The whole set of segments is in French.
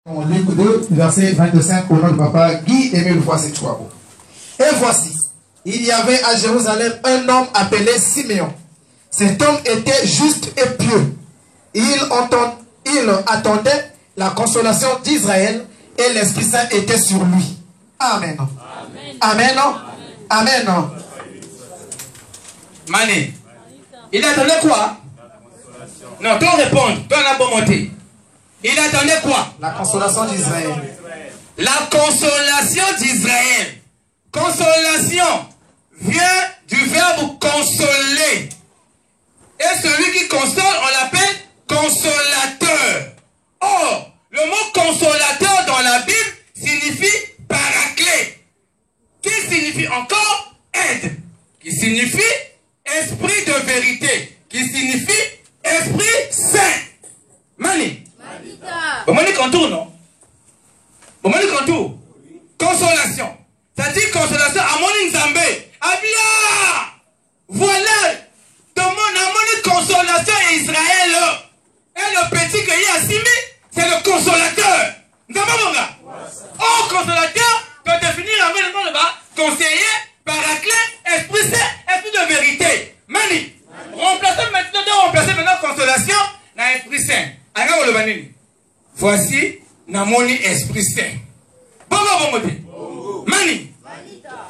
Luc 2, verset 25, au nom de papa Guy Émile Voici Chouabo. Et voici, il y avait à Jérusalem un homme appelé Siméon. Cet homme était juste et pieux. Il attendait la consolation d'Israël et l'Esprit Saint était sur lui. Amen. Amen. Amen. Amen. Mané, il attendait quoi? Non, toi répondre, toi la bonne montée. Il attendait quoi? La consolation d'Israël. La consolation d'Israël. Consolation vient du verbe consoler. Et celui qui console, on l'appelle consolateur. Or, le mot consolateur dans la Bible signifie paraclet. Qui signifie encore aide. Qui signifie esprit de vérité. Qui signifie esprit saint. Mani. Mani contour, non? Mani contour. Consolation. Ça dit consolation à mon Nzambe. Abia! Voilà! Tout le monde a mon consolation à Israël. Et le petit que y a Simi, c'est le consolateur. Nzambe. Oh, consolateur, peut définir avec le nom de bas, conseiller, paraclet, esprit saint, esprit de vérité. Mani. Remplacer maintenant consolation dans l'esprit saint. Voici, Namoni esprit saint. Bon. Mani.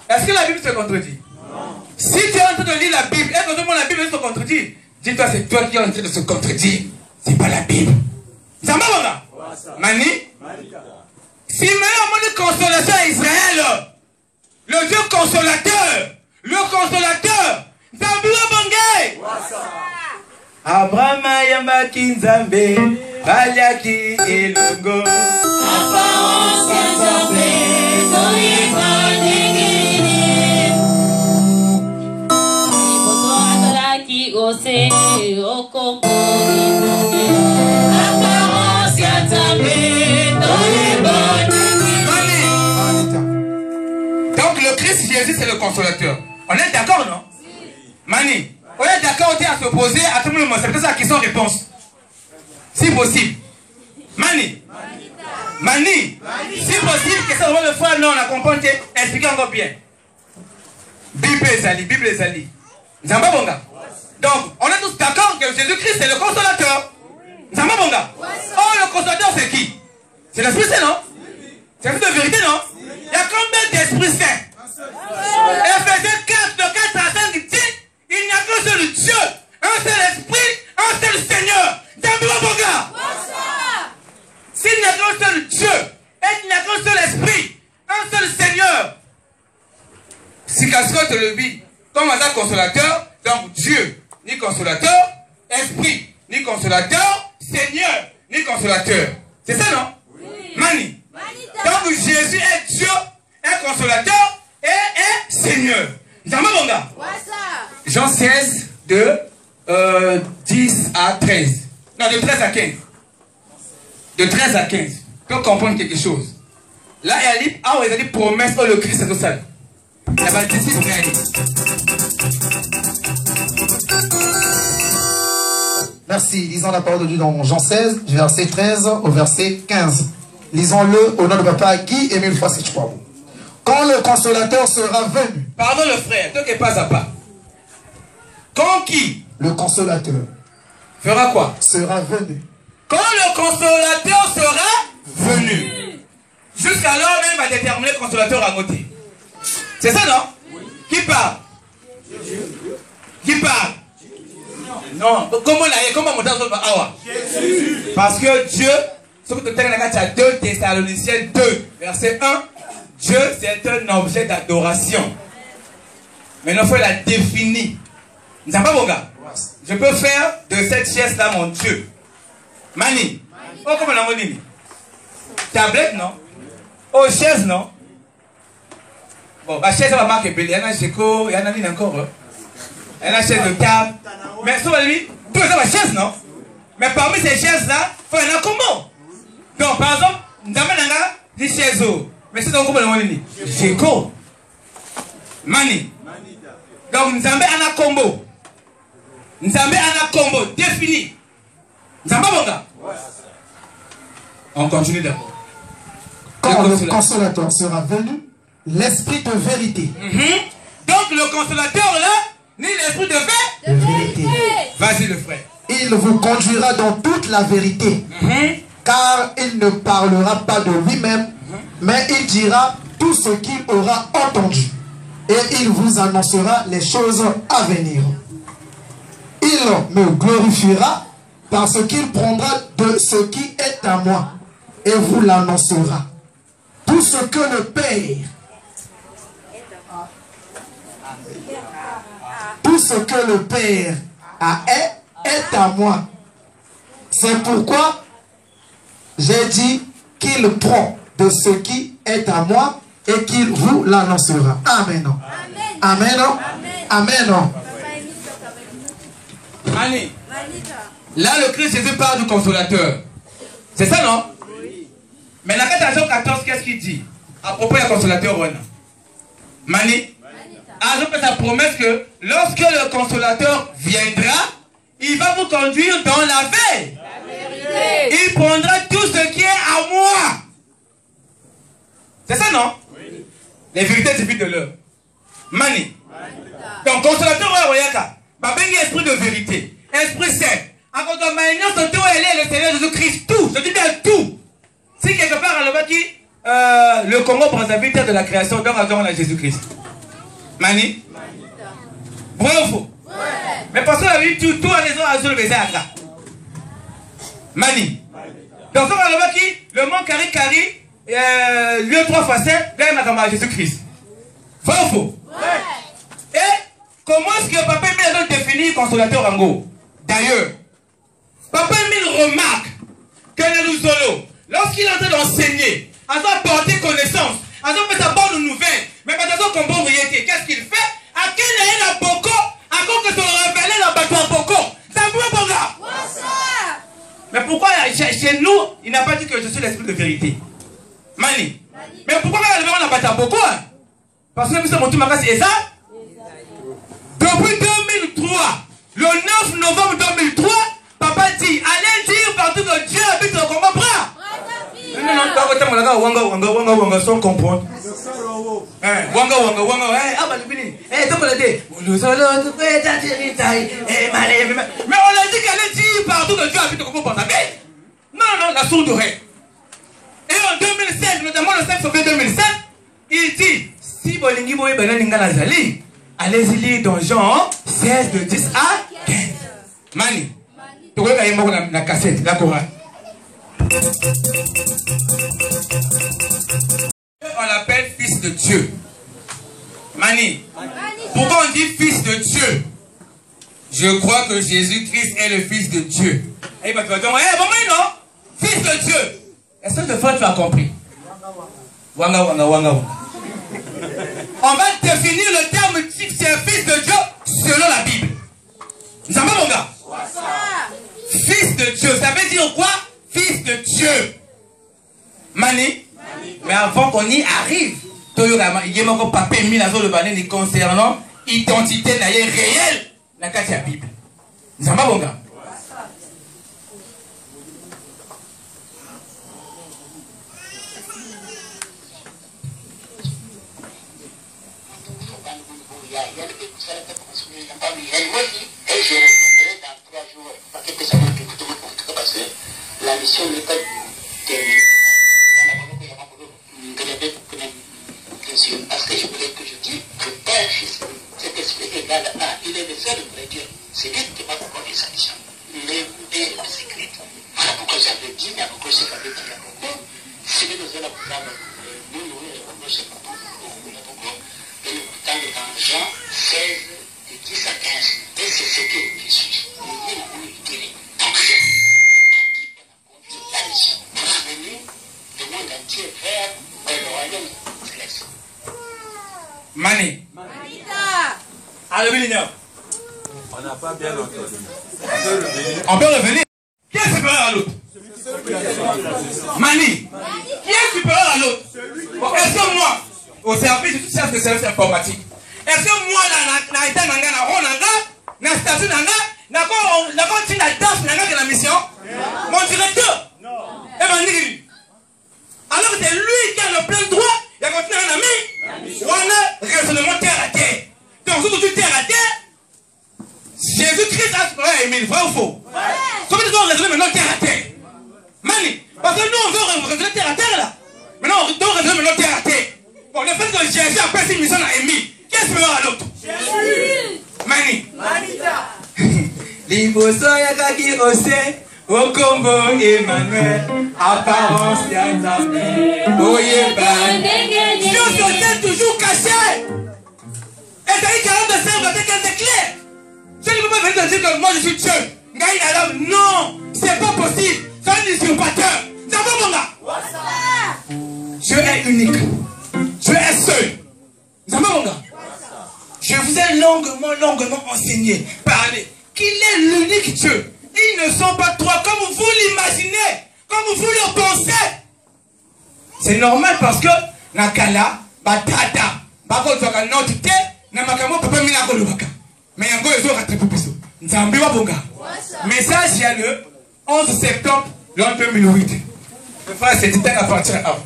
Est-ce que la Bible se contredit? Non. Si tu es en train de lire la Bible, et que la Bible se contredit, dis-toi, c'est toi qui es en train de se contredire. C'est pas la Bible. Mani. Si meilleur monde de consolation à Israël, le Dieu consolateur, Zambia Bangay. Abraham Yambaki Nzambe, Baliaki Elongo. Apparence Nzambe, Toyeba Negiri. Ibotoatalaki Ose, Okombo. Apparence Nzambe, Toyeba Negiri. Donc le Christ Jésus c'est le consolateur. On est d'accord, non? Mani, on est d'accord à s'opposer à tout le monde. C'est peut-être ça qui sont réponse. Si possible. Mani. Si possible, que ça va le faire, non, on a compris. Expliquez encore bien. Bible est ali. Zamba Bonga. Donc, on est tous d'accord que Jésus-Christ est le consolateur. Zamba Bonga. Oh, le consolateur, c'est qui? C'est l'Esprit Saint, non? C'est l'Esprit de vérité, non? Il y a combien d'Esprit Saint? Ephésiens 4, de 4 à 5 dit, il n'y a qu'un seul Dieu, un seul Esprit, un seul Seigneur. S'il n'y a qu'un seul Dieu, et qu'il n'y a qu'un seul Esprit, un seul Seigneur. Si Casco te le dit, comme un consolateur, donc Dieu, ni consolateur, Esprit, ni consolateur, Seigneur, ni consolateur. C'est ça, non? Oui. Mani. Donc Jésus est Dieu, est consolateur et est Seigneur. Jean 16, de 10 à 13. Non, de 13 à 15. De 13 à 15. Pour comprendre quelque chose. Là, il y a dit promesse pour le Christ est au salut. Il y a dit Merci. Lisons la parole de Dieu dans Jean 16, verset 13 au verset 15. Lisons-le au nom de papa Guy Émile Voici Chouabo. Quand le consolateur sera venu. Pardon le frère, toi qui es pas à pas. Quand qui? Le consolateur. Fera quoi? Sera venu. Quand le consolateur sera venu. Jusqu'alors, même va déterminer le consolateur à côté. C'est ça, non? Oui. Qui parle? Qui parle? Non. Comment on Jésus. Parce que Dieu, ce que tu as 2 Thessaloniciens 2, verset 1. Dieu, c'est un objet d'adoration. Maintenant, il faut la définir. Je peux faire de cette chaise-là mon Dieu. Mani. Oh, comment on a dit? Tablette, non? Oh, chaise, non? Bon, la chaise, elle va marquer. Il y en a un Géco, il y en a une encore. Il y en a une chaise de table. Mais sur lui, tout ça, ma chaise, non? Mais parmi ces chaises-là, il y en a comment? Donc, par exemple, nous avons une chaise. Mais c'est donc comment on dit? Géco. Mani. Donc, nous avons un combo. Nous avons un combo défini. Nous avons un combo. On continue d'abord. quand le consolateur sera venu, l'esprit de vérité. Donc le consolateur là, ni l'esprit de vérité. Vas-y le frère. Il vous conduira dans toute la vérité. Car il ne parlera pas de lui-même, mais il dira tout ce qu'il aura entendu. Et il vous annoncera les choses à venir. Il me glorifiera parce qu'il prendra de ce qui est à moi et vous l'annoncera. Tout ce que le Père, tout ce que le Père a est à moi. C'est pourquoi j'ai dit qu'il prend de ce qui est à moi et qu'il vous l'annoncera. Amen. Amen. Amen. Allez. Là, le Christ Jésus parle du consolateur. C'est ça, non? Mais la 14, qu'est-ce qu'il dit à propos du consolateur? Mani. Alors, sa promesse que lorsque le consolateur viendra, il va vous conduire dans la vérité. Il prendra tout ce qui est à moi. C'est ça, non? Oui. Les vérités suffisent de l'heure. Mani. Donc, consolateur, il y a esprit de vérité. Esprit saint. Encore dans ma le Seigneur Jésus-Christ, tout. Je dis bien tout. Si quelque part, le Congo Brazzaville de la création, donc on a Jésus-Christ. Mani? Vrai ou faux? Ouais. Mais parce qu'on a vu tout à raison à le à ça. Mani? Donc on a vu le mot Kari, lieu 3 fois 7, là il m'a Jésus-Christ. Vrai ou faux? Ouais. Et comment est-ce que Papa Emile a défini consolateur en gros? D'ailleurs, Papa Emile remarque que le Luzolo, lorsqu'il est en train d'enseigner, en train de porter connaissance, en train de faire sa bonne nouvelle, mais pas dans son combat qu'est-ce qu'il fait? À quel est la Boko? À quoi que se révélé la bâtiment Boko? Ça vous bon gars? Mais pourquoi chez nous, il n'a pas dit que je suis l'esprit de vérité? Mani. Mais pourquoi on a bâti Boko? Parce que nous sommes tout magas et ça? Depuis 2003, le 9 novembre 2003, Papa dit, allez dire partout que Dieu habite au combat bras. Non, wanga, sans comprendre. Wanga, mais on a dit qu'elle allait dire partout que Dieu habite au combat bras. Non, la sourde oreille. Et en 2007, notamment le 5 février 2007, il dit, si Bolingi Boy Benaninga Nazali, allez-y lire dans Jean 16 de 10 à 15. Mani, tu vois qu'il y a la cassette, la chorale. On l'appelle fils de Dieu. Mani, pourquoi on dit fils de Dieu? Je crois que Jésus-Christ est le fils de Dieu. Et bah tu vas dire, non, fils de Dieu. Est-ce que de fois tu as compris? Wanga. On va définir le terme type, c'est un fils de Dieu selon la Bible. Nous savons mon gars? Fils de Dieu, ça veut dire quoi? Fils de Dieu. Mani? Mais avant qu'on y arrive, il y a mon papa mis la zone de banane concernant identité réelle dans la Bible. Nous savons mon gars? Et je répondrai dans 3 jours, parce que ça m'a tout parce que la mission n'est pas terminée. Parce que je voulais que je dise que Père Fils, cet esprit égal à, il est le seul vrai Dieu. C'est lui qui m'a accordé sa mission. Les secrets. Voilà pourquoi j'avais dit, mais pourquoi j'avais dit à Congo, si nous allons nous, dans Jean 16, de 10 à 15. Et c'est ce que je suis. Donc, je la mission pour amener le monde entier vers le royaume céleste. Mani. Allez, on n'a pas bien entendu. On peut revenir. Qui est supérieur à l'autre? Mani. Qui est supérieur à l'autre? Est-ce que moi, au service de tout ça, de service informatique, est-ce que moi, na état nanga, na rôle nanga, na statut nanga, na continue la danse nanga de la mission? Mon directeur? Non. Et Mani. Alors que c'est lui qui a vrai ou faux? Comment tu dois résoudre maintenant terre à terre? Mani, parce que nous on veut résoudre terre à terre là. Maintenant on doit résoudre maintenant terre à terre. Bon, le fait que Jésus a passé une mission à Émile, qu'est-ce que à l'autre? Jésus. Mani. Manita. Liboso ya kaki ose, au Congo Emmanuel, apparence ya Nzambe, oyeba. Dieu se tient toujours caché. Et t'as dit qu'il de serve, t'as qu'un clair. Je ne peux pas venir te dire que moi je suis Dieu. Non, c'est pas possible. C'est un usurpateur. Ça va mon gars? Dieu est unique. Dieu est seul. Ça va mon gars? Je vous ai longuement enseigné, parlé, qu'il est l'unique Dieu. Ils ne sont pas trois comme vous l'imaginez, comme vous le pensez. C'est normal parce que Nakala, Batata, Bakotoka Notite, Namakamo Papa Milagolubaka. Mais Yango est au rattrapipiso. Nzambi Wabonga. Message, il y a le 11 septembre l'an 2008. Le frère, c'était à partir avant.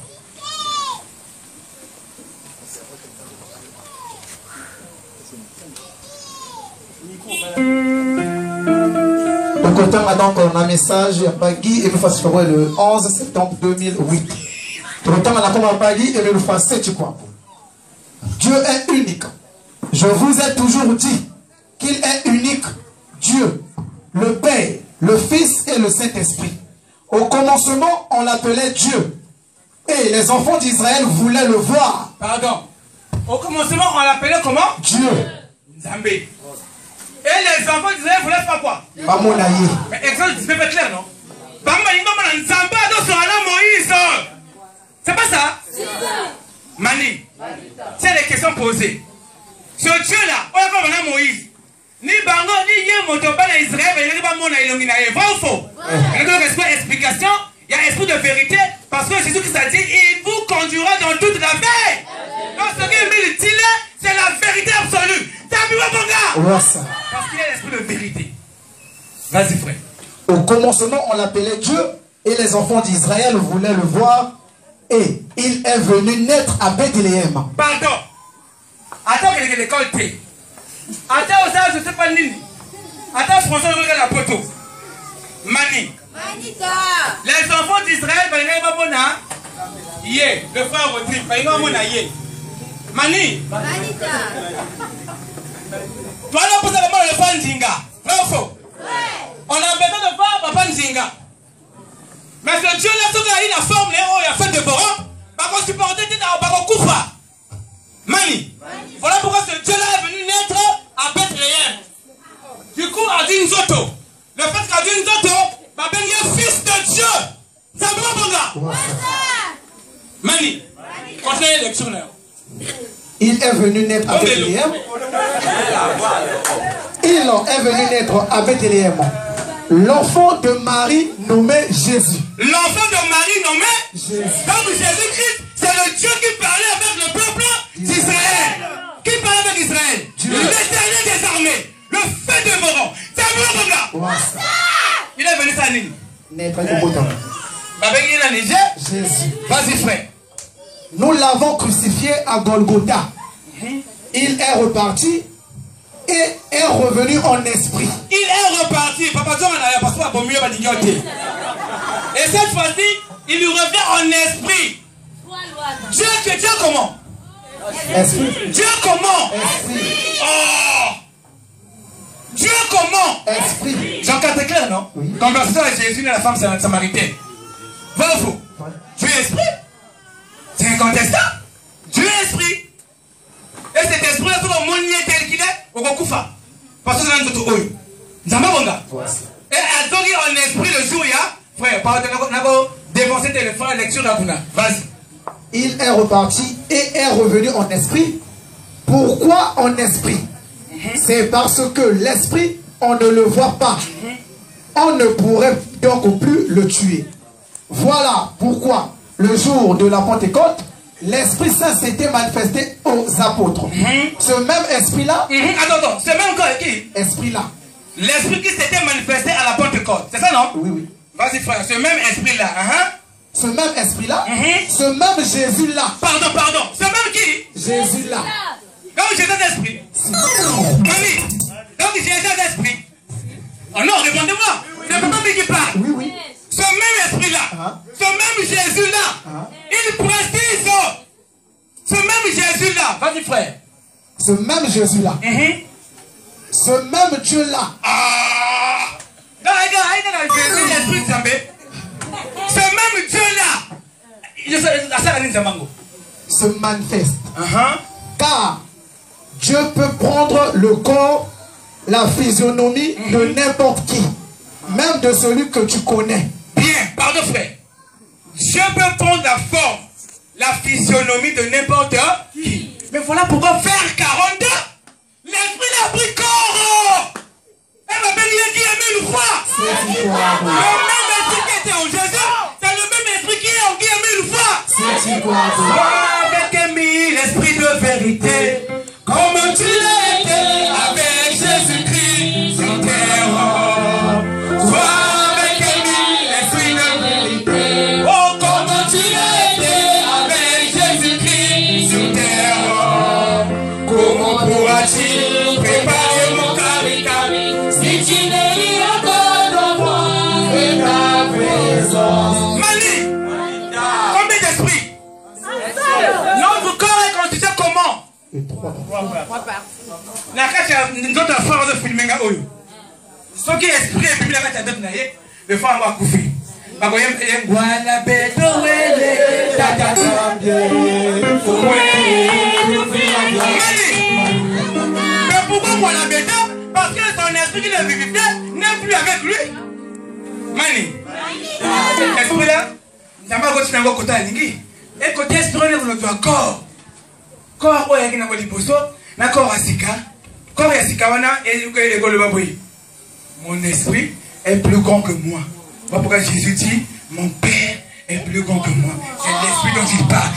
Donc, autant maintenant qu'on a un message, il y a pas Guy et nous faisons le 11 septembre 2008. Donc, autant maintenant qu'on a pas Guy et nous faisons tu crois. Dieu est unique. Je vous ai toujours dit qu'il est unique. Dieu, le Père, le Fils et le Saint-Esprit. Au commencement, on l'appelait Dieu. Et les enfants d'Israël voulaient le voir. Pardon. Au commencement, on l'appelait comment? Dieu. Zambé. Et les enfants d'Israël voulaient faire quoi? Mais Exode 19 est clair, non? C'est pas ça? Mani, c'est les questions posées. Ce Dieu-là, on va voir Moïse. Ni Bango, ni Yemotoba, Israël, il n'y a pas mon illuminé. Vrai ou faux? Il y a une explication, il y a esprit de vérité, parce que Jésus Christ a dit, il vous conduira dans toute la veille. Donc ce qu'il dit, c'est la vérité absolue. T'as vu mon gars? Parce qu'il y a l'esprit de vérité. Vas-y frère. Au commencement, on l'appelait Dieu, et les enfants d'Israël voulaient le voir, et il est venu naître à Bethléem. Pardon. Attends que l'école t'est. Attends aux âges, je ne sais pas ni. Attends, François, regarde la poteau. Mani. Manita. Les enfants d'Israël, le frère Rodrigue, Mani. Manita. Toi là, pour ça, le frère Nzinga. Vrai ou faux? On a besoin de voir Papa Nzinga. Mais ce Dieu-là, il a la forme, il a fait de Boron. Par contre, supporter, il a Koufa. Mani. Voilà pourquoi ce Dieu-là est venu naître à Bethléem. Du coup, a dit Nzoto. Le fait qu'a dit Nzoto, il est fils de Dieu. Ça va, mon gars? Mani. Continuez les lectures là. Il est venu naître à Bethléem. Il est venu naître à Bethléem. L'enfant de Marie nommé Jésus. L'enfant de Marie nommé Jésus. Donc Jésus-Christ, c'est le Dieu qui parlait avec le peuple d'Israël. Qui parlait avec Israël? L'Éternel des armées. Le feu dévorant. C'est un bon gars. Il est venu sa ligne. Naître au bout. Jésus. Vas-y frère. Nous l'avons crucifié à Golgotha. Il est reparti et est revenu en esprit. Il est reparti. Papa John a parce que bon mieux va dire. Et cette fois-ci, il lui revient en esprit. Dieu comment? Esprit. Dieu comment? Esprit. Oh! Dieu comment? Esprit. Jean 4 est clair, non? Oui. Conversation avec Jésus et la femme samaritaine. Vrai ou faux? Dieu est esprit. C'est incontestable. Dieu est esprit. Et cet esprit-là, tout le monde tel qu'il est, au Koufa. Parce que c'est un autre oeil. Nous avons un gars. Et elle doit dire en esprit le jour, il y a, frère, par exemple, défoncer le téléphone, lecture là, vas-y. Il est reparti et est revenu en esprit. Pourquoi en esprit? C'est parce que l'esprit, on ne le voit pas. On ne pourrait donc plus le tuer. Voilà pourquoi, le jour de la Pentecôte, l'Esprit Saint s'était manifesté aux apôtres. Ce même esprit-là... Attends, ce même corps qui? Esprit-là. L'esprit qui s'était manifesté à la Pentecôte. C'est ça, non? Oui, oui. Vas-y, frère, ce même esprit-là. Ce même esprit-là, ce même Jésus-là. Pardon. Ce même qui? Jésus-là. Donc Jésus d'esprit. Mami. Donc Jésus d'esprit. Oh non, répondez-moi. C'est le papa qui parle. Oui, oui. Ce même esprit-là, ce même Jésus-là, il précise. Ce même Jésus-là, vas-y frère. Ce même Jésus-là. Ce même Dieu-là. Ah! Ce même Dieu-là se manifeste. Car Dieu peut prendre le corps, la physionomie de n'importe qui. Même de celui que tu connais. Bien, pardon frère. Dieu peut prendre la forme, la physionomie de n'importe qui. Mais voilà pourquoi faire 42, l'esprit l'a pris corps. Elle m'a béni qui a mis une foi. Le même esprit qui était en Jésus, c'est le même esprit qui a mis une foi. Avec l'esprit de vérité, comme tu l'as été avec Jésus-Christ sur terre. Sois avec l'esprit de vérité, oh comme tu l'as été avec Jésus-Christ sur terre. Comment pourras-tu préparer mon caractère si tu n'es encore dans moi et ta présence? Mali, combien d'esprits? Notre corps est constitué comment? La carte nous autres frères de filmer oyo. Ce qui est esprit et puis la carte d'autres naïe, le frère va couper. Bagoyem et voilà beto wele tata mais pourquoi voilà beto? Parce que son esprit qui le vivifie n'est plus avec lui. Mani. Esprit là, ça va continuer à côté lingi. Et côté esprit là on doit corps. Corps oya kina kwa liposo na corps asika. Corps asika wana et le baboui. Mon esprit est plus grand que moi. Voilà pourquoi Jésus dit, mon Père est plus grand que moi. C'est l'esprit dont il parle.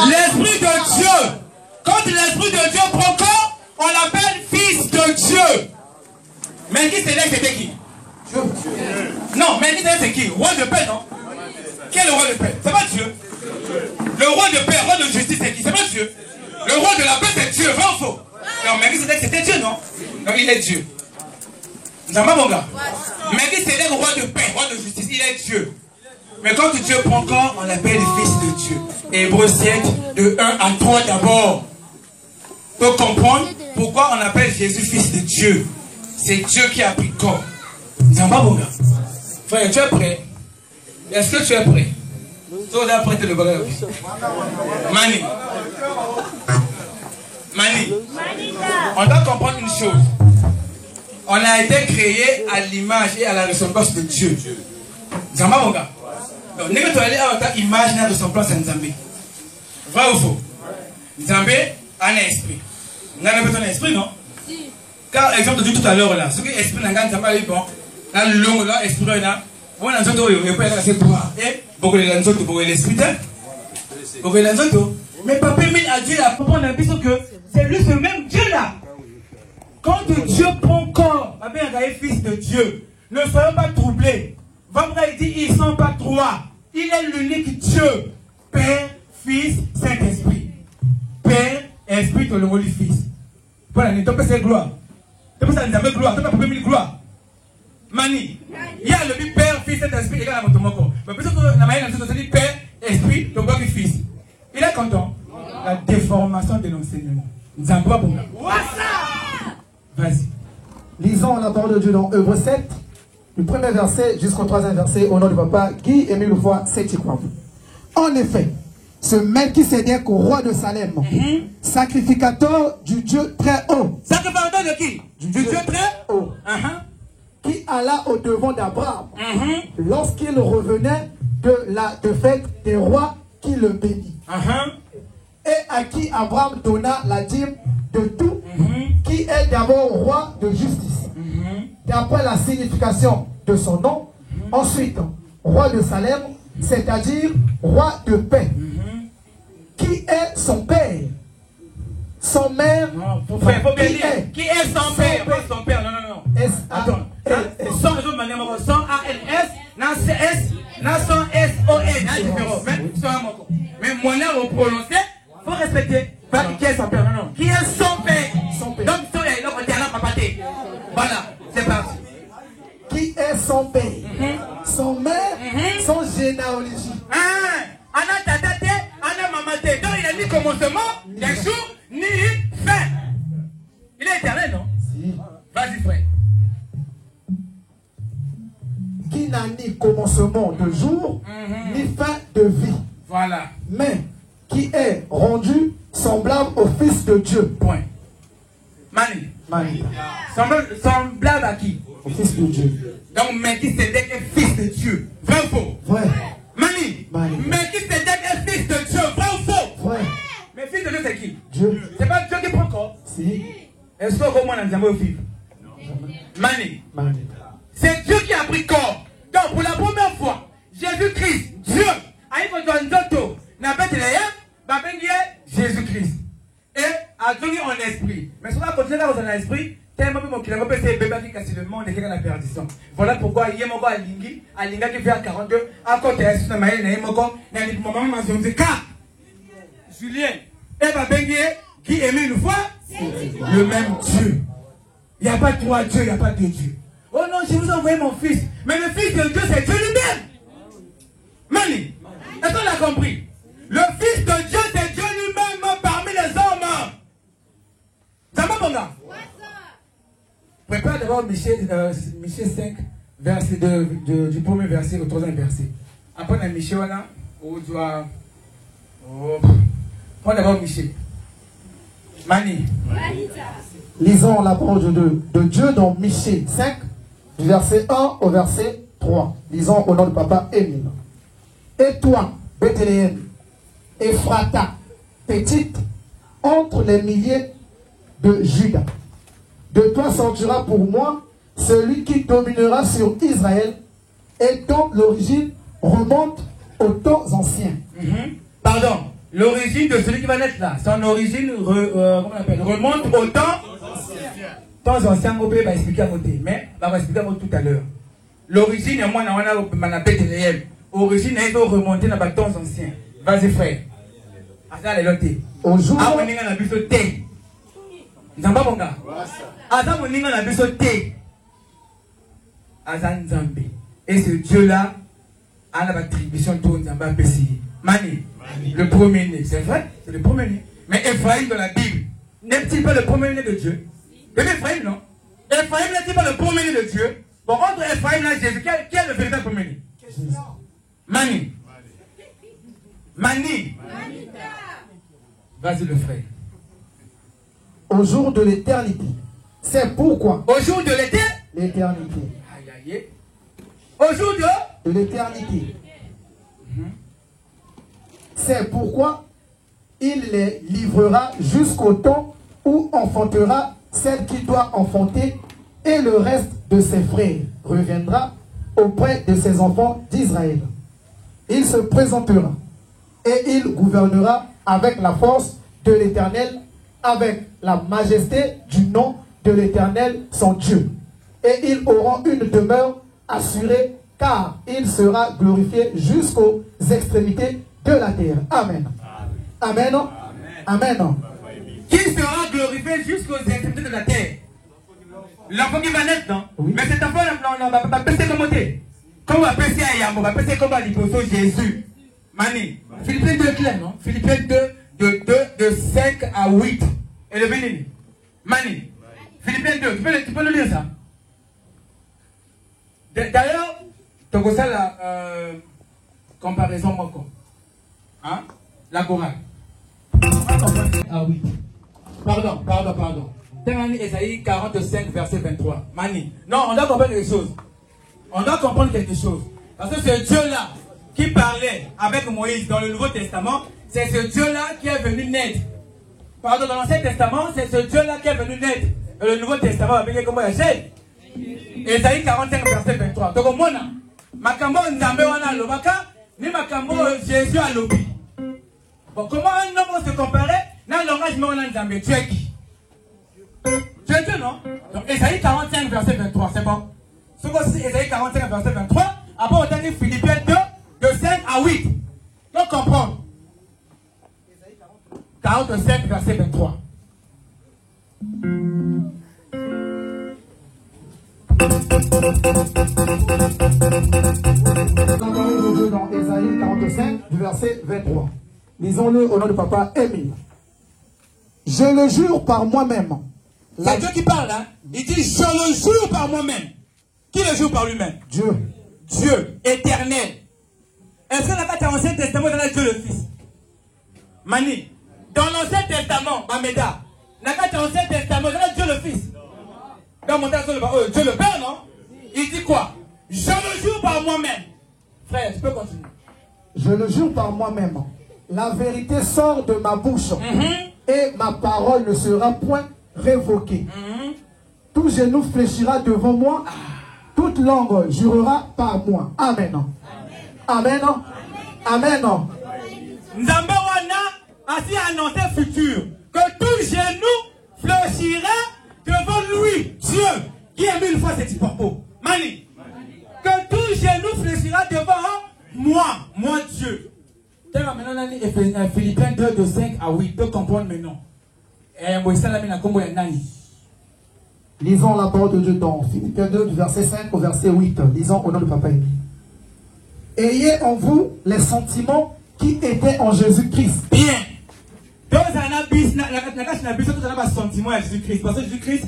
L'esprit de Dieu, quand l'esprit de Dieu prend corps, on l'appelle fils de Dieu. Melchisédek c'était qui? Dieu. Non, Melchisédek c'est qui? Roi de paix, non? Qui est le roi de paix? C'est pas Dieu. Le roi de paix, roi de justice c'est qui? C'est pas Dieu. Le roi de la paix c'est Dieu, vrai ou faux? Non, Melchisédek c'était Dieu, non? Non, il est Dieu. Vous avez pas mon gars? Melchisédek roi de paix, roi de justice, il est Dieu. Mais quand Dieu prend corps, on l'appelle le fils de Dieu. Hébreux 7, de 1 à 3 d'abord. Pour comprendre pourquoi on appelle Jésus fils de Dieu. C'est Dieu qui a pris corps. Vous avez pas mon gars? Frère, tu es prêt? Est-ce que tu es prêt? Tu es prêt de le voir. Mani. Mani. On doit comprendre une chose. On a été créé à l'image et à la ressemblance de Dieu. Vous avez pas mon gars? Donc, nous allons aller à notre image et à la ressemblance de Nzambé. Vrai ou faux? Nzambé a un esprit. Nous avons besoin d'un esprit, non? Car, exemple de tout à l'heure là, ce qui est esprit n'a pas bon. na longo là esprit là on a nzoto yo peut être c'est toi et beaucoup les nzoto beaucoup l'esprit beaucoup les nzoto mais papa mais a Dieu a papa n'a pas que c'est lui ce même Dieu là quand Dieu prend corps papa est fils de Dieu ne soyons pas troublés. Vendredi dit ils sont pas trois il est l'unique Dieu Père Fils Saint-Esprit Père Esprit le Holy Fils voilà ne t'en c'est gloire tu peux ça nous gloire tu peux pas gloire Mani, il y a le Père, Fils et Esprit, il y a la motomoko. Mais plutôt que la manière dont on dit Père, Esprit, le Père et Fils. Il est content. La déformation de l'enseignement. Nous avons pas pour nous. Vas-y. Lisons la parole de Dieu dans Œuvre 7, du premier verset jusqu'au troisième verset, au nom du papa Guy Émile Foy Sétikwabou. En effet, ce Melchisédek, roi de Salem, sacrificateur du Dieu très haut. Sacrificateur de qui? Du Dieu très haut. Qui alla au devant d'Abraham lorsqu'il revenait de fête des rois qui le bénit. Et à qui Abraham donna la dîme de tout, qui est d'abord roi de justice, d'après la signification de son nom. Ensuite, roi de Salem, c'est-à-dire roi de paix. Qui est son père? Son mère? Faut bien dire. Qui est son père? Son père, non. Attends. Sans les autres manières, sans ALS, non CS, non sans SON, mais mon nom au prononcer, il faut respecter. Pas qui est son père, non. Qui est son père? Donc, on dit alors, papa. Voilà, c'est parti. Qui est son père? Son mère, son généalogie. Anna tatate, Anna mamate. Donc, il a ni commencement, ni jour, ni fin. Il est éternel, non? Si. Vas-y, frère. Qui n'a ni commencement de jour, ni fin de vie. Voilà. Mais qui est rendu semblable au Fils de Dieu. Point. Mani. Semblable à qui? Au Fils de Dieu. Donc, Melchisédek est fils de Dieu. Vrai ou faux? Vrai. Mani. Melchisédek est fils de Dieu. Vrai ou faux? Vrai. Mais fils de Dieu, c'est qui? Dieu. C'est pas Dieu qui prend corps? Si. Est-ce qu'on comment on a jamais vivre? Mani. C'est Dieu qui a pris corps. Donc, pour la première fois, Jésus-Christ, Dieu, a eu besoin d'auto, n'a pas été Jésus-Christ. Et a donné en esprit. Mais si on va continuer dans un esprit, tellement que mon client peut se bébé qui casse le monde et qui a la perdition. Voilà pourquoi il y a mon gars à Linga qui fait à 42, à côté de ce maïs, il y a mon gars, il y a mon maman, il y a Julien, et va bénir qui aimait une fois le même Dieu. Il n'y a pas trois dieux, il n'y a pas deux dieux. Oh non, je vous ai envoyé mon fils. Mais le fils de Dieu, c'est Dieu lui-même. Mani, est-ce qu'on a compris? Le fils de Dieu, c'est Dieu lui-même parmi les hommes. Ça va, mon gars? Prépare d'abord Michée 5, verset du premier verset au troisième verset. Après, on a Michée, on doit. Prends d'abord Michée. Mani. Lisons la parole de Dieu dans Michée 5, du verset 1 au verset 3. Lisons au nom de papa Émile. Et toi, Bethléem, Ephrata, petite, entre les milliers de Juda, de toi sortira pour moi celui qui dominera sur Israël et dont l'origine remonte aux temps anciens. Pardon, l'origine de celui qui va naître là, son origine remonte au temps anciens. On va expliquer à côté, mais on va expliquer à tout à l'heure. L'origine, moi, on a Bethléem. Origine, elle doit remonter dans les temps anciens. Vas-y, frère. Attends, les lotés. Au jour. Ah, on est dans la bise au thé. Nzamba, mon gars. Attends, on est dans la bise au thé. Azan Zambé. Et ce Dieu-là a l'attribution de Nzamba Bessi. Mani, le premier-né. C'est vrai, c'est le premier-né. Mais Ephraïm dans la Bible, n'est-il pas le premier-né de Dieu? Mais Ephraïm, non? Ephraïm n'est-il pas le premier-né de Dieu? Bon, entre Ephraïm et Jésus, qui est le véritable premier-né? Mani. Vas-y, le frère. Au jour de l'éternité. C'est pourquoi. Au jour de l'éternité. L'éternité. Aïe, aïe. Au jour de l'éternité. C'est pourquoi il les livrera jusqu'au temps où enfantera celle qui doit enfanter et le reste de ses frères reviendra auprès de ses enfants d'Israël. Il se présentera et il gouvernera avec la force de l'Éternel, avec la majesté du nom de l'Éternel son Dieu. Et ils auront une demeure assurée, car il sera glorifié jusqu'aux extrémités de la terre. Amen. Amen. Amen. Amen. Qui sera glorifié jusqu'aux extrémités de la terre? L'enfant qui va naître, non? Oui. Mais cet enfant, on va passer comme côté. Comme on va passer à Yambo, on va passer comme à l'hyposo Jésus. Mani. Philippiens 2 clair, non? Philippiens 2, de 5 à 8. Et le béni. Mani. Philippiens 2, tu peux le lire ça? D'ailleurs, tu as ça la comparaison encore. Hein? La chorale. Ah oui. Pardon. Esaïe 45, verset 23. Mani. Non, on doit comprendre quelque chose. Parce que ce Dieu-là qui parlait avec Moïse dans le Nouveau Testament, c'est ce Dieu-là qui est venu naître. Pardon, dans l'Ancien Testament, c'est ce Dieu-là qui est venu naître. Dans le Nouveau Testament, avec comment il y a Esaïe 45, verset 23. Donc, mona, makambo nzambe wana lobaka, ni makambo Jésus a lobi. Bon, comment un homme se comparer dans le langage de nzambe? Tu es qui? Tu es Dieu, non? Donc, Esaïe 45, verset 23, c'est bon. Ce que c'est Esaïe 45, verset 23, après on a dit Philippiens 2, de 5 à 8. Donc, comprendre. 45, verset 23. Dans Esaïe 45, du verset 23. Lisons-le au nom de Papa Émile. Je le jure par moi-même. C'est Dieu qui parle, hein? Il dit, je le jure par moi-même. Qui le jure par lui-même? Dieu. Dieu, éternel. Est-ce que dans l'Ancien Testament, il y a Dieu le Fils? Mani, dans l'Ancien Testament, Mameda, dans l'Ancien Testament, il y a Dieu le Fils. Dans mon Dieu le Père, non? Il dit quoi? Je le jure par moi-même. Frère, tu peux continuer. Je le jure par moi-même. La vérité sort de ma bouche. Et ma parole ne sera point révoquée. Tout genou fléchira devant moi. Toute langue jurera par moi. Amen. Amen. Amen. Nzambe wana a dit annoncé futur que tout genou fléchira devant lui, Dieu, qui a mis une fois cette hypopo. Mani, que tout genou fléchira devant moi Dieu. Maintenant, Philippiens 2, de 5 à 8, peut comprendre maintenant. Lisons la parole de Dieu dans Philippiens 2, du verset 5 au verset 8. Lisons au nom de Papa. Ayez en vous les sentiments qui étaient en Jésus-Christ. Bien. Donc, un sentiment à Jésus-Christ. Parce que Jésus-Christ,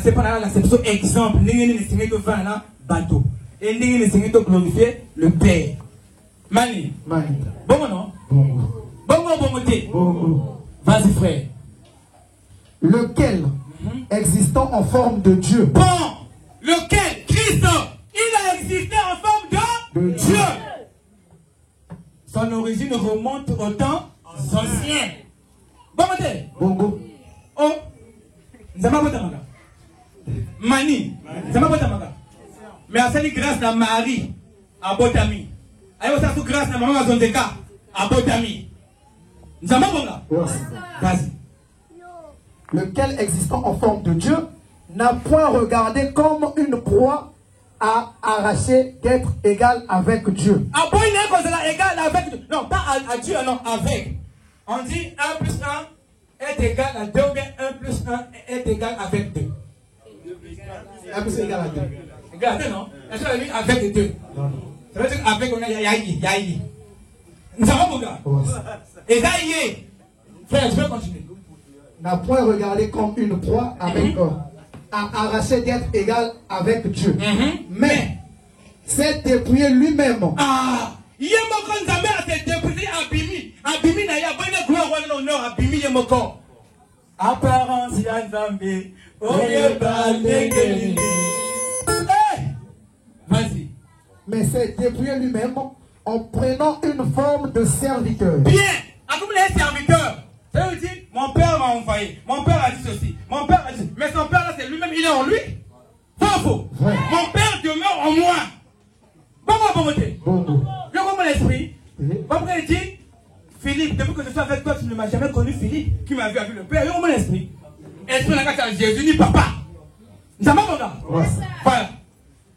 c'est pas exemple. Et nous glorifier le Père. Mani. Bon, non? Bon. Vas-y, frère. Lequel, existant en forme de Dieu. Bon. Lequel, Christ, il a existé en forme de Dieu. Son origine remonte au temps ancien. Bon, Bongo. Oh. Mani. Mais à cette grâce à Marie, à Botami. Ayo sa sous grâce na maman Zondeka à Botami. Vas-y. Lequel existant en forme de Dieu n'a point regardé comme une proie à arracher d'être égal avec Dieu. Égal avec Dieu. Non, pas à Dieu, non, avec. On dit 1 plus 1 est égal à 2, ou bien 1 plus 1 est égal avec 2. 1 plus 1 égal à 2. Égal à 2, non? Est-ce que dit avec 2? Non. Ça veut dire avec on a yaï. Nous avons mon gars. Et ça y est. Frère, tu peux continuer. N'a point regardé comme une proie avec à arracher d'être égal avec Dieu. Mais s'est dépouillé lui-même. Ah, il y a mon corps, Nzambe a été dépouillé Abimi na ya bonne gloire ou l'honneur Abimi y mon corps. Apparence ya Nzambe. Oye balengeli. Vas-y. Mais s'est dépouillé lui-même en prenant une forme de serviteur. Bien. Comme les serviteurs. Ça veut dire, mon père m'a envoyé. Mon père a dit ceci. Mon père a dit. Mais son père là, c'est lui-même, il est en lui. ou faux? Vrai. Mon Père demeure en moi. Bon, bonté. Bongo. Je vois mon esprit. Oui. Après, il dit, Philippe, depuis que je suis avec toi, tu ne m'as jamais connu Philippe, qui m'a vu avec le Père. Je vois mon esprit. Esprit, la carte à Jésus, ni papa. Nous avons mon gars. Voilà.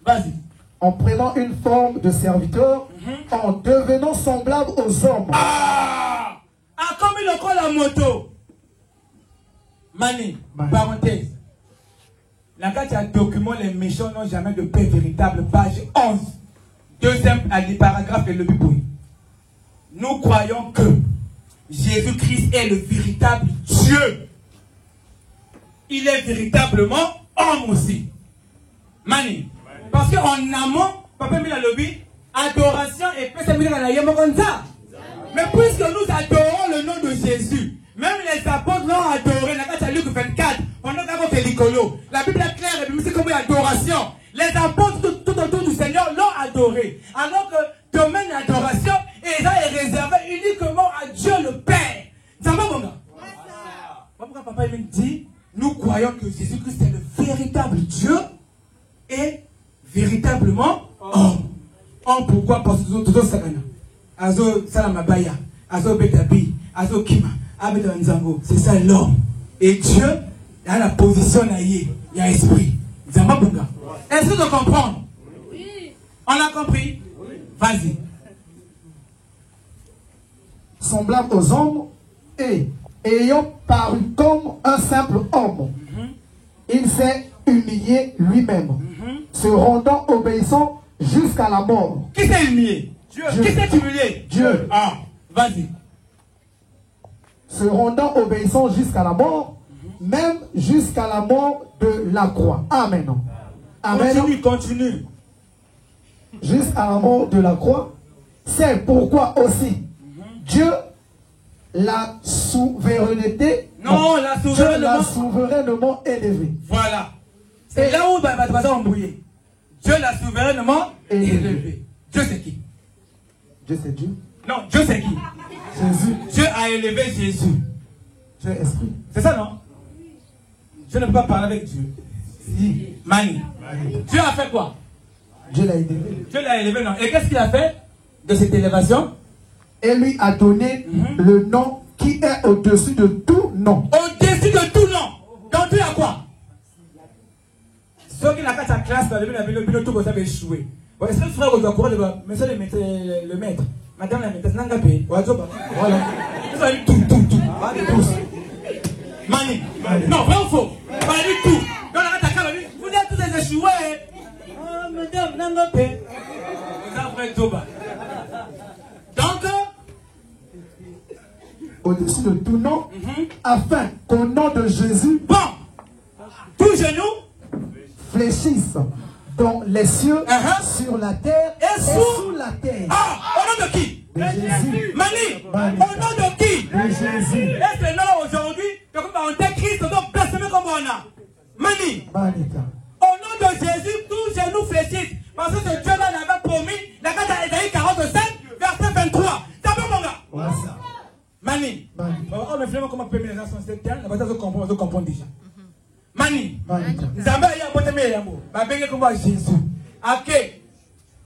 Vas-y. En prenant une forme de serviteur, en devenant semblable aux hommes. Ah! Ah, comme il le colle la moto. Mani, parenthèse. La carte à document, les méchants n'ont jamais de paix véritable. Page 11. Deuxième paragraphe et le biboui. Nous croyons que Jésus-Christ est le véritable Dieu. Il est véritablement homme aussi. Mani. Parce qu'en amont, Papa Mila Lobi, adoration et paix, c'est Mila Yamogonza. Mais puisque nous adorons le nom de Jésus, même les apôtres l'ont adoré, dans Luc 24, pendant qu'on fait l'icolo. La Bible est claire, et c'est comme une adoration. Les apôtres tout autour du Seigneur l'ont adoré. Alors que domaine d'adoration est réservé uniquement à Dieu le Père. Ça va, mon gars? Pourquoi Papa me dit, nous croyons que Jésus-Christ est le véritable Dieu et véritablement homme. Homme, pourquoi? Parce que tout ça, Azo Salamabaya, Azo Betabi, Azo Kima, Abeda Nzango, c'est ça l'homme. Et Dieu, dans la position, il y a esprit. Zamabunga. Est-ce que tu comprends? Oui. On a compris? Oui. Vas-y. Semblable aux hommes et ayant paru comme un simple homme, il s'est humilié lui-même, se rendant obéissant jusqu'à la mort. Qui s'est humilié? Dieu. Qui s'est humilié? Dieu. Ah, vas-y. Se rendant obéissant jusqu'à la mort, même jusqu'à la mort de la croix. Amen. Amen. Continue. Jusqu'à la mort de la croix. C'est pourquoi aussi Dieu, la souveraineté, Dieu l'a souverainement élevé. Voilà. C'est là où tu vas embrouiller. Dieu l'a souverainement élevé. Dieu c'est qui? Dieu c'est Dieu. Non, Dieu c'est qui? Jésus. Dieu a élevé Jésus. Dieu est esprit. C'est ça, non? Je ne peux pas parler avec Dieu. Si. Mani. Dieu a fait quoi? Dieu l'a élevé. Dieu l'a élevé, non? Et qu'est-ce qu'il a fait de cette élévation? Et lui a donné le nom qui est au-dessus de tout nom. Au-dessus de tout nom. Donc Dieu a quoi? Ceux qui n'ont pas sa classe, tout ça va échouer. Est-ce que le frère doit courir monsieur le maître? Madame la maîtresse, n'a pas payé. Voilà. Vous avez tout. Mani. Non, vrai ou faux? Vous avez dit tout. Vous êtes tous des échoués. Ah, madame, n'a pas payé. Vous avez tout. Donc, au-dessus de tout nom, afin qu'au nom de Jésus, bon, tout genou fléchisse dans les cieux, sur la terre et sous la terre. Ah, au nom de qui? De Jésus. Mani, au nom de qui? De Jésus. Et c'est là aujourd'hui que comme on est Christ, on doit blasphémer comme on a. Mani, Manita. au nom de Jésus, tout genou fléchisse. Parce que ce Dieu-là l'avait promis, la carte à Ésaïe 45, verset 23. Ça va, mon gars? Voilà ça. Mani. Oh, mais finalement, comment peut les nations se tiennent? La bataille, on comprend déjà. Mani. Zamba ya bote me yambo. Ba benge komba Jésus. Ake.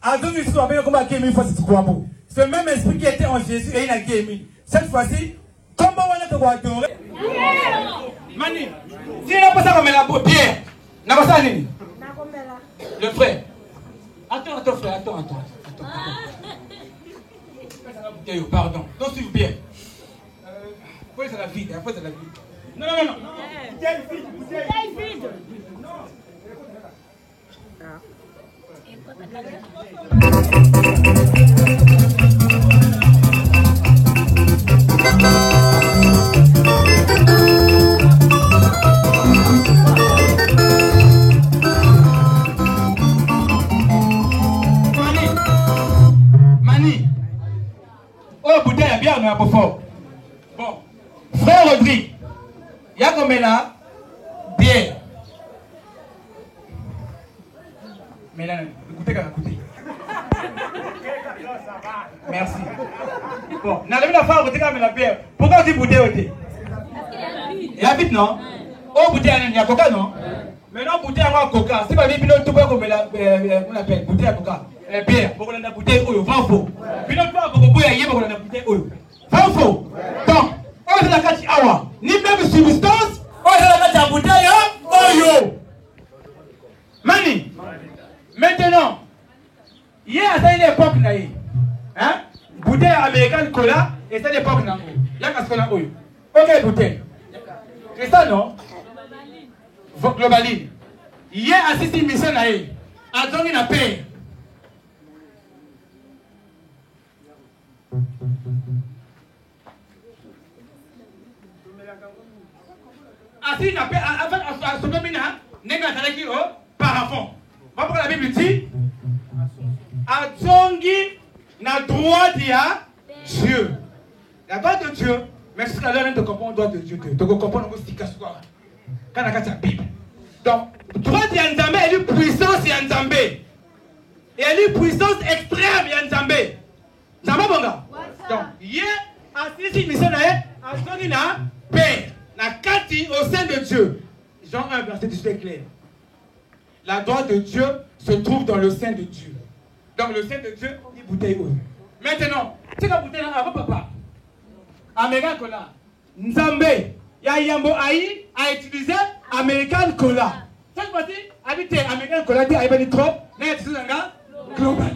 Azumi so benge komba ke mi fois c'est quoi bon. Ce même esprit qui était en Jésus et il a guéri. Cette fois-ci, comment on a te adorer? Mani. Si on a pas ça comme la Pierre. N'a pas ça nini? Le frère. Attends frère, attends. Pardon. Donc s'il vous plaît. Faut ça la vie, faut ça la vie. Non. Bouteille vide. Mani. Oh, bouteille bien, on a pas fort. Bon. Frère Rodrigue. Il y a combien là? Bien. Mais là, écoutez quand écoutez. Merci. Bon, n'allez pas faire bouteille comme la bière. Pourquoi on dit bouteille? Il y a vite, non? Oh, bouteille, il y a coca, non? Maintenant, bouteille à coca. C'est pas des pilotes tout comme on appelle bouteille à coca. Bière, pour qu'on ait bouteille oyo, va faux. Pilote pas pour qu'on ait bouteille oyo. Va faux. Donc, on est la carte awa. Ni même substance, on est la carte bouteille oyo. Mani. Maintenant, il y a à cette époque, hein? Bouteille américaine cola, et cette époque, il y a qu'à ce qu'on a oyo. Ok, bouteille. C'est ça, non? Globaline. Il y a assisté mission à elle. A donné la paix. Assis la paix. À ce moment-là, n'est pas par rapport. Pourquoi la Bible dit a donné la droit de Dieu. La droit de Dieu. Mais jusqu'à l'heure, tu comprends le droit de Dieu. Tu comprends le mot quoi. Quand on a la Bible. Donc, droit de Nzambé, elle est puissance de Nzambé. Et elle est puissance extrême de Nzambé. Nzambé bonga. Donc, il y a assisté mission à donner la paix, la kati au sein de Dieu. Jean 1, verset 18 est clair. La droite de Dieu se trouve dans le sein de Dieu. Donc, le sein de Dieu, il bouteille haut. Maintenant, c'est la bouteille avant papa. Américain Cola. Nzambé. Yayambo Aïe a utilisé American Cola. Cette fois-ci, habité American Cola, dit Aïbani trop, n'a utilisé un gars global.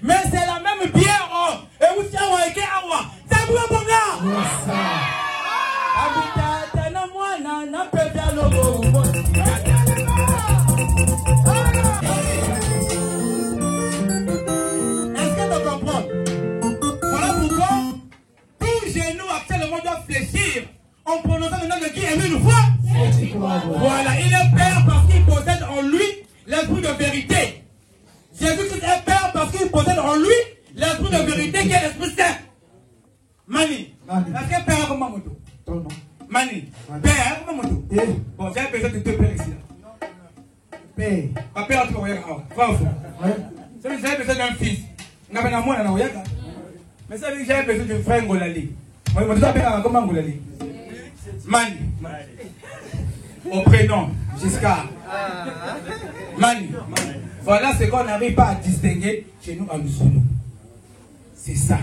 Mais c'est la même bière, et vous savez, on a été à moi. C'est vous, mon gars. Habita, t'as moi, n'a pas bien le Est-ce que tu comprends? Voilà pourquoi tout genou actuellement doit fléchir en prononçant le nom de qui aime une fois. Voilà, il est père parce qu'il possède en lui l'esprit de vérité. Jésus-Christ est père parce qu'il possède en lui l'esprit de vérité qui est l'esprit saint. Mani, est-ce que père a comme Mamoto? Mani, père a comme Mamoto? Bon, j'ai besoin de deux pères ici. Père. Ma père a tout envoyé. Va au fond. J'ai besoin d'un fils. On a besoin d'un moine. Mais ça veut dire que j'ai besoin d'un frère Ngolali. Moi, je m'appelle comment Ngolali? Mani. Au prénom, Giscard. Mani. Voilà ce qu'on n'arrive pas à distinguer chez nous en Moussounou. C'est ça.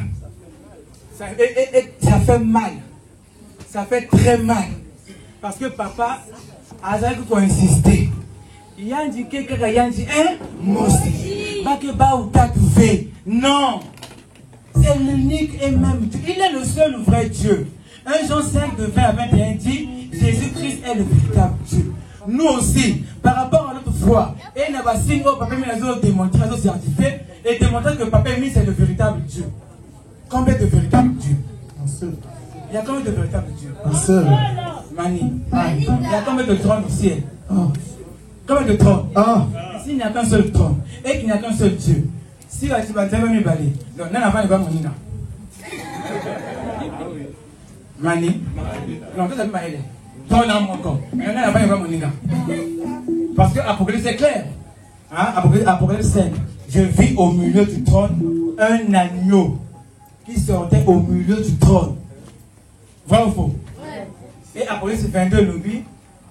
Et ça fait mal. Ça fait très mal. Parce que papa a insisté. Il y a indiqué que il y a dit Mossi. Pas que ba ou t'as trouvé. Non. C'est l'unique et même Dieu. Il est le seul vrai Dieu. 1 Jean 5 de 20 à 21 dit Jésus-Christ est le véritable Dieu. Nous aussi, par rapport à notre foi, et nous avons papa mis démontré, nous scientifiques, et démontrer que papa mis c'est le véritable Dieu. Combien de véritables dieux? Il y a combien de véritables dieux? Mani. Il y a combien de trônes au ciel? Combien de trônes? S'il n'y a qu'un seul trône, et qu'il n'y a qu'un seul Dieu, si tu vas te faire balai, donc n'en a pas de Manina. Mani. Non, ça c'est Maëlle. Ton âme encore. Mais n'en a pas de Manina. Parce que l'Apocalypse c'est clair. Apocalypse 5. Je vis au milieu du trône un agneau qui sortait au milieu du trône. Vrai ou faux? Et Apocalypse 22 nous dit,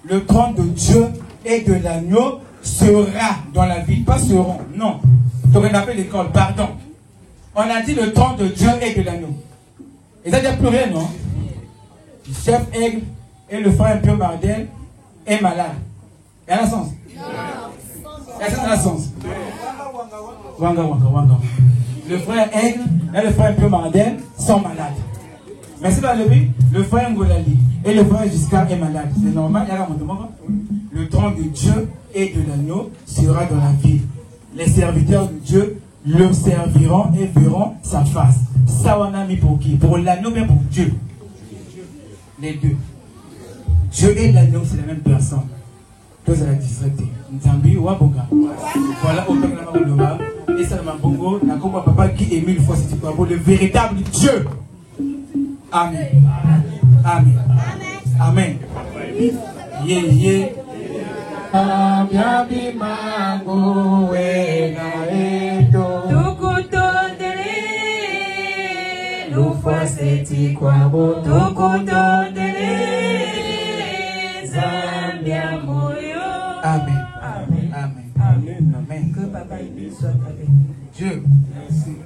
le trône de Dieu et de l'agneau sera dans la vie. Pas seront, non. Tu aurais appelé l'école, pardon. On a dit le trône de Dieu et de l'agneau. Et ça dit plus rien, non? Le chef aigle et le frère Pio Bardel est malade. Il y a un sens? Est-ce que ça a un sens? Wanga. Le frère aigle et le frère Pio Bardel sont malades. Mais c'est pas le frère Ngolali et le frère Giscard est malade. C'est normal, il y a le trône de Dieu et de l'agneau sera dans la ville. Les serviteurs de Dieu le serviront et verront sa face. Ça on a mis pour qui? Pour l'agneau, mais pour Dieu. Les deux. Dieu et l'agneau, c'est la même personne. Tous à la distraité. Nzambi ou Abonga. Voilà autant que la maman. Et ça m'a bongo. La combat papa qui est mille fois c'est pour le véritable Dieu. Amen. Amen. Amen. Yeah. Mango tukutondele lufwa seti kwabo tukutondele Amen. Amen. Amen. Amen. Amen. Que Papa soit avec nous. Dieu. Merci.